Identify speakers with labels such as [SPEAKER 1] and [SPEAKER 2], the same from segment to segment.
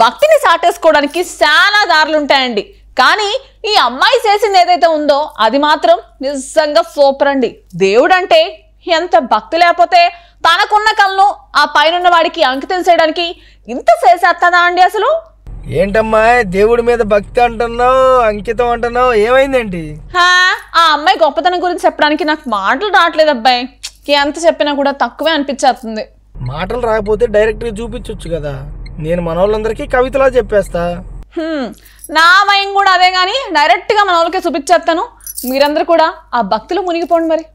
[SPEAKER 1] భక్తిని సాటేసుకోవడానికి చాలా దారులుంటాయండి. కానీ ఈ అమ్మాయి చేసింది ఏదైతే ఉందో అది మాత్రం నిజంగా సూపర్ అండి. దేవుడంటే ఎంత భక్తి లేకపోతే తనకున్న కళ్ళను ఆ పైన వాడికి అంకితం చేయడానికి ఇంత చేసేస్తుందా అండి? అసలు
[SPEAKER 2] ఏంటమ్మా దేవుడి మీద భక్తి అంటున్నావు, అంకితం అంటున్నావు, ఏమైందేంటి?
[SPEAKER 1] ఆ అమ్మాయి గొప్పతనం గురించి చెప్పడానికి నాకు మాటలు రావట్లేదు అబ్బాయి. ఎంత చెప్పినా కూడా తక్కువే అనిపించేస్తుంది.
[SPEAKER 2] మాటలు రాకపోతే డైరెక్ట్గా చూపించవచ్చు కదా. నేను మన వాళ్ళందరికీ కవితలా చెప్పేస్తా.
[SPEAKER 1] నా భయం కూడా అదే, కానీ డైరెక్ట్గా మన వాళ్ళకే చూపించేస్తాను. మీరందరూ కూడా ఆ భక్తిలో మునిగిపోండి మరి.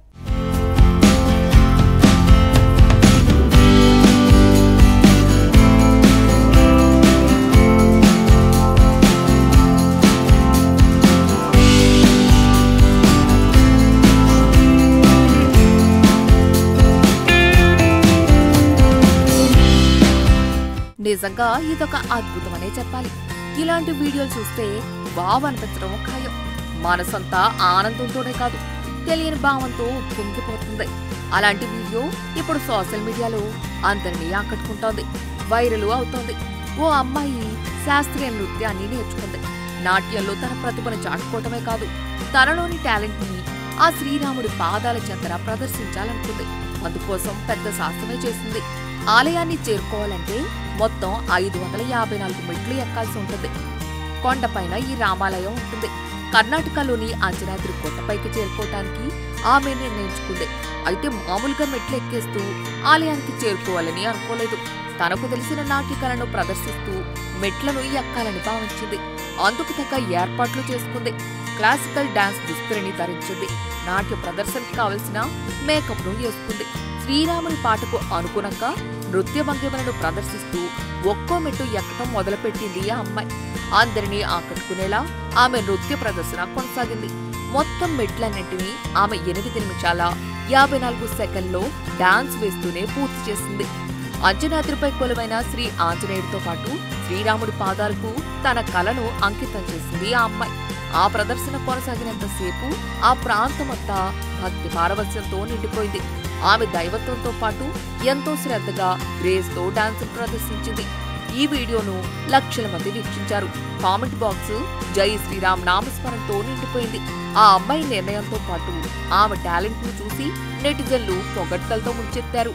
[SPEAKER 3] నిజంగా ఇదొక అద్భుతమనే చెప్పాలి. ఇలాంటి వీడియోలు చూస్తే వావ్ అనిపించడం ఖాయం. మనసంతా ఆనందంతోనే కాదు, తెలియని భావంతో పొంగిపోతుంది. అలాంటి వీడియో ఇప్పుడు సోషల్ మీడియాలో అందరినీ ఆకట్టుకుంటోంది, వైరల్ అవుతోంది. ఓ అమ్మాయి శాస్త్రీయ నృత్యాన్ని నేర్చుకుంది. నాట్యంలో తన ప్రతిభను చాటుకోవటమే కాదు, తనలోని టాలెంట్ ని ఆ శ్రీరాముడి పాదాల చెంతన ప్రదర్శించాలనుకుంది. అందుకోసం పెద్ద సాహసమే చేసింది. ఆలయాన్ని చేరుకోవాలంటే మొత్తం 554 మెట్లు ఎక్కాల్సి ఉంటుంది. కొండపైన ఈ రామాలయం ఉంటుంది. కర్ణాటకలోని అంజనాద్రి కొండపైకి చేరుకోవటానికి ఆమె నిర్ణయించుకుంది. అయితే మామూలుగా మెట్లు ఎక్కేస్తూ ఆలయానికి చేరుకోవాలని అనుకోలేదు. తనకు తెలిసిన నాట్య కళను ప్రదర్శిస్తూ మెట్లను ఎక్కాలని భావించింది. అందుకు తగ్గ ఏర్పాట్లు చేసుకుంది. క్లాసికల్ డాన్స్ దుస్తులని ధరించింది. నాట్య ప్రదర్శనకు కావలసిన మేకప్ ను వేసుకుంది. శ్రీరాముని పాటకు అనుగుణంగా నృత్య భంగిమలను ప్రదర్శిస్తూ ఒక్కో మెట్టు ఎక్కడం మొదలుపెట్టింది ఆ అమ్మాయి. అందరినీ ఆకట్టుకునేలా ఆమె నృత్య ప్రదర్శన కొనసాగింది. మొత్తం మెట్లన్నింటినీ ఆమె 8 నిమిషాల 54 సెకండ్లో డాన్స్ వేస్తూనే పూర్తి చేసింది. అంజనాద్రిపై కొలువైన శ్రీ ఆంజనేయుడితో పాటు శ్రీరాముడి పాదాలకు తన కళను అంకితం చేసింది ఆ అమ్మాయి. ఆ ప్రదర్శన కొనసాగినంతసేపు ఆ ప్రాంతమంతా భక్తి పారవస్యంతో నిండిపోయింది. ఆమె దైవత్వంతో పాటు ఎంతో శ్రద్ధగా గ్రేస్ తో డాన్స్ ప్రదర్శించింది. ఈ వీడియోను లక్షల మంది వీక్షించారు. కామెంట్ బాక్స్ జై శ్రీరామ్ నామస్మరణతో నిండిపోయింది. ఆ అమ్మాయి నిర్ణయంతో పాటు ఆమె టాలెంట్ ను చూసి నెటిజన్లు పొగడ్తలతో ముంచెత్తారు.